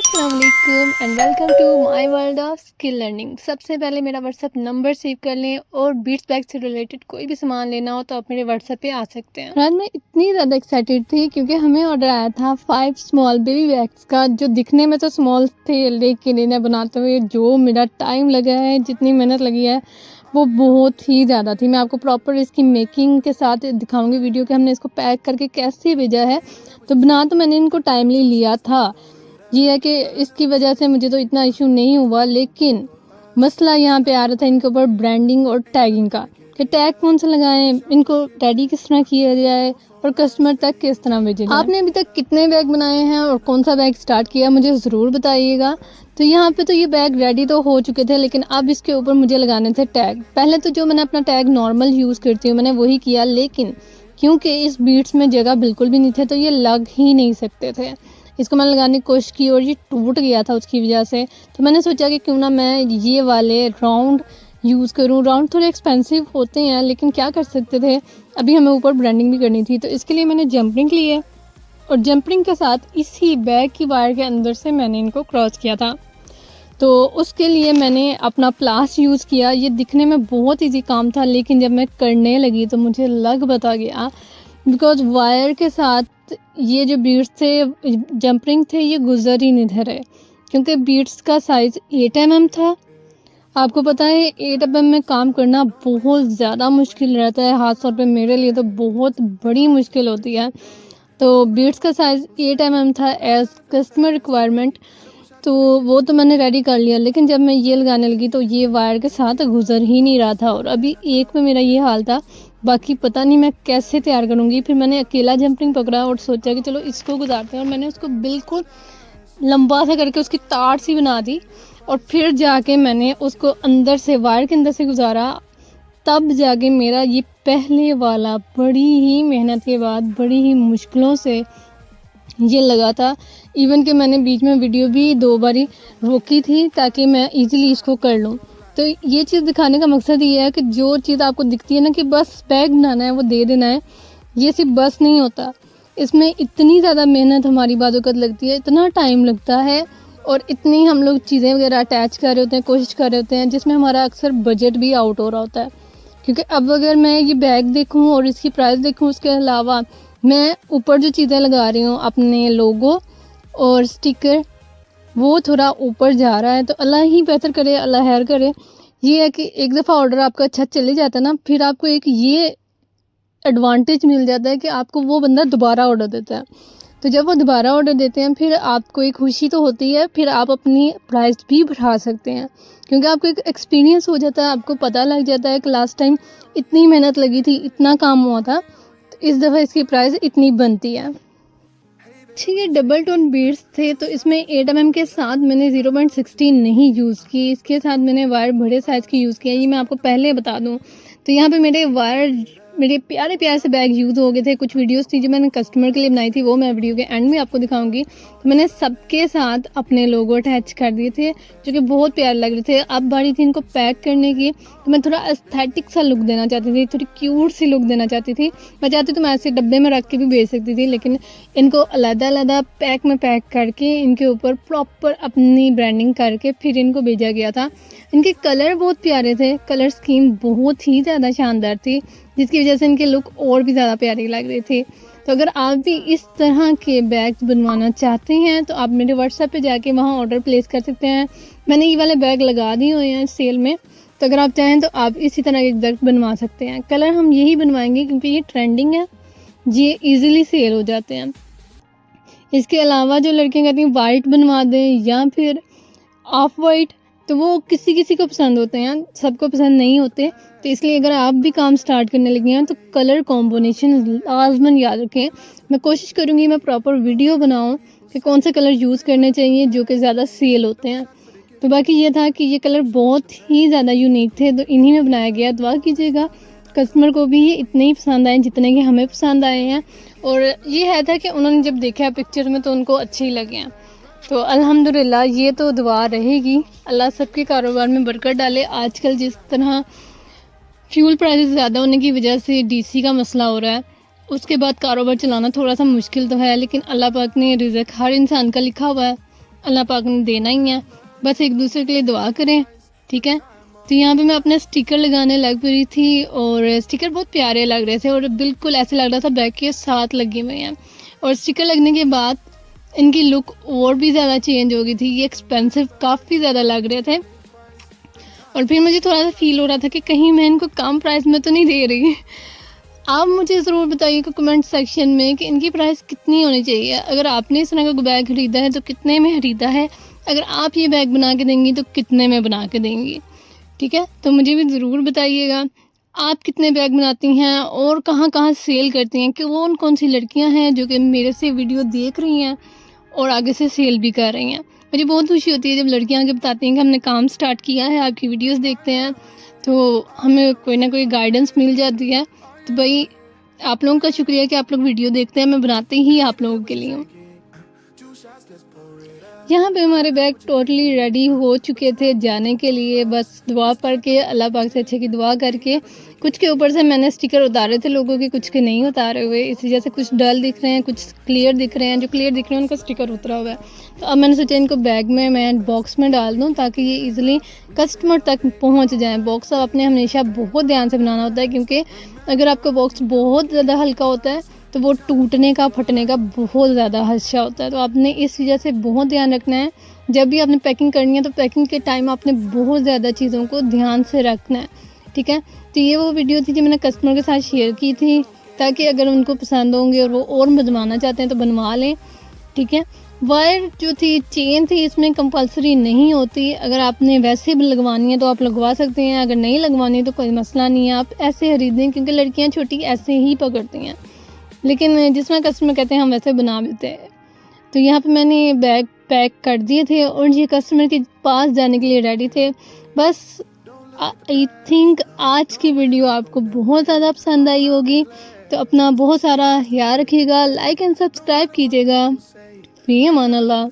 अस्सलाम वालेकुम and welcome to my world of skill learning. सबसे पहले मेरा व्हाट्सअप नंबर सेव कर लें और बीट्स बैग से रिलेटेड कोई भी सामान लेना हो तो आप मेरे व्हाट्सएप पे आ सकते हैं। रात में इतनी ज़्यादा एक्साइटेड थी क्योंकि हमें ऑर्डर आया था 5 स्मॉल बेबी बैग्स का, जो दिखने में तो स्मॉल थे लेकिन इन्हें बनाते हुए जो मेरा टाइम लगा है, जितनी मेहनत लगी है वो बहुत ही ज़्यादा थी। मैं आपको प्रॉपर इसकी मेकिंग के साथ दिखाऊंगी वीडियो कि हमने इसको पैक करके कैसे भेजा है। तो बना तो मैंने इनको टाइमली लिया था, ये है कि इसकी वजह से मुझे तो इतना इशू नहीं हुआ, लेकिन मसला यहाँ पे आ रहा था इनके ऊपर ब्रांडिंग और टैगिंग का कि टैग कौन सा लगाएं, इनको रेडी किस तरह किया जाए और कस्टमर तक किस तरह भेजे जाए। आपने अभी तक कितने बैग बनाए हैं और कौन सा बैग स्टार्ट किया मुझे ज़रूर बताइएगा। तो यहाँ पे तो ये बैग रेडी तो हो चुके थे, लेकिन अब इसके ऊपर मुझे लगाने थे टैग। पहले तो जो मैंने अपना टैग नॉर्मल यूज़ करती हूँ मैंने वही किया, लेकिन क्योंकि इस बीट्स में जगह बिल्कुल भी नहीं थे तो ये लग ही नहीं सकते थे। इसको मैंने लगाने की कोशिश की और ये टूट गया था उसकी वजह से। तो मैंने सोचा कि क्यों ना मैं ये वाले राउंड यूज़ करूँ। राउंड थोड़े एक्सपेंसिव होते हैं लेकिन क्या कर सकते थे, अभी हमें ऊपर ब्रांडिंग भी करनी थी। तो इसके लिए मैंने जंपरिंग लिए और जंपरिंग के साथ इसी बैग की वायर के अंदर से मैंने इनको क्रॉस किया था। तो उसके लिए मैंने अपना प्लास यूज़ किया। ये दिखने में बहुत ईजी काम था, लेकिन जब मैं करने लगी तो मुझे लग बता गया, बिकॉज वायर के साथ ये जो बीट्स थे, जंपरिंग थे, ये गुजर ही नहीं थे रहे क्योंकि बीट्स का साइज़ 8 mm था। आपको पता है 8 mm में काम करना बहुत ज़्यादा मुश्किल रहता है, ख़ास तौर पे मेरे लिए तो बहुत बड़ी मुश्किल होती है। तो बीट्स का साइज़ 8 mm था एज कस्टमर रिक्वायरमेंट, तो वो तो मैंने रेडी कर लिया। लेकिन जब मैं ये लगाने लगी तो ये वायर के साथ गुजर ही नहीं रहा था और अभी एक में मेरा ये हाल था, बाकी पता नहीं मैं कैसे तैयार करूँगी। फिर मैंने अकेला जंपरिंग पकड़ा और सोचा कि चलो इसको गुजारते हैं, और मैंने उसको बिल्कुल लंबा सा करके उसकी तार सी बना दी और फिर जाके मैंने उसको अंदर से वायर के अंदर से गुजारा। तब जाके मेरा ये पहले वाला बड़ी ही मेहनत के बाद बड़ी ही मुश्किलों से ये लगा था। इवन कि मैंने बीच में वीडियो भी 2 बारी रोकी थी ताकि मैं इजीली इसको कर लूँ। तो ये चीज़ दिखाने का मकसद ये है कि जो चीज़ आपको दिखती है ना कि बस बैग बनाना है वो दे देना है, ये सिर्फ बस नहीं होता। इसमें इतनी ज़्यादा मेहनत हमारी बात लगती है, इतना टाइम लगता है और इतनी हम लोग चीज़ें वगैरह अटैच कर रहे होते हैं, कोशिश कर रहे होते हैं, जिसमें हमारा अक्सर बजट भी आउट हो रहा होता है। क्योंकि अब अगर मैं ये बैग देखूँ और इसकी प्राइस देखूँ, उसके अलावा मैं ऊपर जो चीज़ें लगा रही हूँ अपने लोगो और स्टिकर, वो थोड़ा ऊपर जा रहा है। तो अल्लाह ही बेहतर करे, अल्लाह खैर करे। ये है कि एक दफ़ा ऑर्डर आपका अच्छा चले जाता है ना, फिर आपको एक ये एडवांटेज मिल जाता है कि आपको वो बंदा दोबारा ऑर्डर देता है। तो जब वो दोबारा ऑर्डर देते हैं फिर आपको एक खुशी तो होती है, फिर आप अपनी प्राइस भी बढ़ा सकते हैं क्योंकि आपको एक एक्सपीरियंस हो जाता है, आपको पता लग जाता है कि लास्ट टाइम इतनी मेहनत लगी थी, इतना काम हुआ था, तो इस दफ़ा इसकी प्राइस इतनी बनती है। ठीक है, डबल टोन बीड्स थे तो इसमें 8 mm के साथ मैंने 0.16 नहीं यूज़ की, इसके साथ मैंने वायर बड़े साइज़ की यूज़ किया, ये मैं आपको पहले बता दूं। तो यहाँ पे मेरे प्यारे प्यारे से बैग यूज़ हो गए थे। कुछ वीडियोस थी जो मैंने कस्टमर के लिए बनाई थी, वो मैं वीडियो के एंड में आपको दिखाऊंगी। तो मैंने सबके साथ अपने लोगो अटैच कर दिए थे जो कि बहुत प्यारे लग रहे थे। अब बारी थी इनको पैक करने की, तो मैं थोड़ा एस्थेटिक सा लुक देना चाहती थी, थोड़ी क्यूट सी लुक देना चाहती थी। मैं चाहती तो मैं ऐसे डब्बे में रख के भी भेज सकती थी, लेकिन इनको अलग-अलग पैक में पैक करके इनके ऊपर प्रॉपर अपनी ब्रांडिंग करके फिर इनको भेजा गया था। इनके कलर बहुत प्यारे थे, कलर स्कीम बहुत ही ज़्यादा शानदार थी, जिसकी वजह से इनके लुक और भी ज़्यादा प्यारी लग रही थी। तो अगर आप भी इस तरह के बैग्स बनवाना चाहते हैं तो आप मेरे व्हाट्सएप पे जाके वहाँ ऑर्डर प्लेस कर सकते हैं। मैंने ये वाले बैग लगा दिए हुए हैं सेल में, तो अगर आप चाहें तो आप इसी तरह के बैग बनवा सकते हैं। कलर हम यही बनवाएंगे क्योंकि ये ट्रेंडिंग है, ये ईजिली सेल हो जाते हैं। इसके अलावा जो लड़कियाँ कहती हैं वाइट बनवा दें या फिर ऑफ वाइट, तो वो किसी किसी को पसंद होते हैं, सबको पसंद नहीं होते। तो इसलिए अगर आप भी काम स्टार्ट करने लगे हैं तो कलर कॉम्बिनेशन लाजमन याद रखें। मैं कोशिश करूँगी मैं प्रॉपर वीडियो बनाऊँ कि कौन से कलर यूज़ करने चाहिए जो कि ज़्यादा सेल होते हैं। तो बाकी ये था कि ये कलर बहुत ही ज़्यादा यूनिक थे, तो इन्हीं में बनाया गया। दुआ कीजिएगा कस्टमर को भी ये इतने ही पसंद आए जितने कि हमें पसंद आए हैं, और ये है था कि उन्होंने जब देखा है पिक्चर में तो उनको अच्छे ही लगे हैं। तो अल्हम्दुलिल्लाह ये तो दुआ रहेगी, अल्लाह सबके कारोबार में बरकत डाले। आजकल जिस तरह फ्यूल प्राइसेस ज़्यादा होने की वजह से डीसी का मसला हो रहा है, उसके बाद कारोबार चलाना थोड़ा सा मुश्किल तो है, लेकिन अल्लाह पाक ने रिज़्क हर इंसान का लिखा हुआ है, अल्लाह पाक ने देना ही है, बस एक दूसरे के लिए दुआ करें, ठीक है। तो यहाँ पे मैं अपने स्टिकर लगाने लग पड़ी थी और स्टिकर बहुत प्यारे लग रहे थे और बिल्कुल ऐसे लग रहा था बैग के साथ लगे हुए हैं। और स्टिकर लगने के बाद इनकी लुक और भी ज़्यादा चेंज हो गई थी, ये एक्सपेंसिव काफ़ी ज़्यादा लग रहे थे। और फिर मुझे थोड़ा सा फील हो रहा था कि कहीं मैं इनको कम प्राइस में तो नहीं दे रही। आप मुझे ज़रूर बताइएगा कमेंट सेक्शन में कि इनकी प्राइस कितनी होनी चाहिए। अगर आपने इस तरह का बैग ख़रीदा है तो कितने में ख़रीदा है, अगर आप ये बैग बना के देंगी तो कितने में बना के देंगी, ठीक है। तो मुझे भी ज़रूर बताइएगा आप कितने बैग बनाती हैं और कहाँ कहाँ सेल करती हैं, कि कौन कौन सी लड़कियां हैं जो कि मेरे से वीडियो देख रही हैं और आगे से सेल भी कर रही हैं। मुझे बहुत खुशी होती है जब लड़कियां आगे बताती हैं कि हमने काम स्टार्ट किया है, आपकी वीडियोस देखते हैं, तो हमें कोई ना कोई गाइडेंस मिल जाती है। तो भाई आप लोगों का शुक्रिया कि आप लोग वीडियो देखते हैं, मैं बनाती ही आप लोगों के लिए हूँ। यहाँ पे हमारे बैग टोटली रेडी हो चुके थे जाने के लिए, बस दुआ पढ़ के अल्लाह पाक से अच्छे की दुआ करके कुछ के ऊपर से मैंने स्टिकर उतारे थे लोगों के, कुछ के नहीं उतारे हुए, इस वजह से कुछ डल दिख रहे हैं, कुछ क्लियर दिख रहे हैं। जो क्लियर दिख रहे हैं उनका स्टिकर उतरा हुआ है। तो अब मैंने सोचा इनको बैग में मैं बॉक्स में डाल दूँ ताकि ये ईज़िली कस्टमर तक पहुँच जाएँ। बॉक्स आपने हमेशा बहुत ध्यान से बनाना होता है, क्योंकि अगर आपका बॉक्स बहुत ज़्यादा हल्का होता है तो वो टूटने का फटने का बहुत ज़्यादा खदशा होता है। तो आपने इस वजह से बहुत ध्यान रखना है, जब भी आपने पैकिंग करनी है तो पैकिंग के टाइम आपने बहुत ज़्यादा चीज़ों को ध्यान से रखना है, ठीक है। तो ये वो वीडियो थी जो मैंने कस्टमर के साथ शेयर की थी, ताकि अगर उनको पसंद होंगे और वो और बनवाना चाहते हैं तो बनवा लें, ठीक है। वायर जो थी, चेन थी, इसमें कंपलसरी नहीं होती। अगर आपने वैसे भी लगवानी है तो आप लगवा सकते हैं, अगर नहीं लगवानी तो कोई मसला नहीं है, आप ऐसे खरीदें, क्योंकि लड़कियाँ छोटी ऐसे ही पकड़ती हैं। लेकिन जिसमें कस्टमर कहते हैं हम वैसे बना देते हैं। तो यहाँ पे मैंने बैग पैक कर दिए थे और ये कस्टमर के पास जाने के लिए रेडी थे। बस आई थिंक आज की वीडियो आपको बहुत ज़्यादा पसंद आई होगी। तो अपना बहुत सारा ख्याल रखिएगा, लाइक एंड सब्सक्राइब कीजिएगा। फ़ी अमान अल्लाह।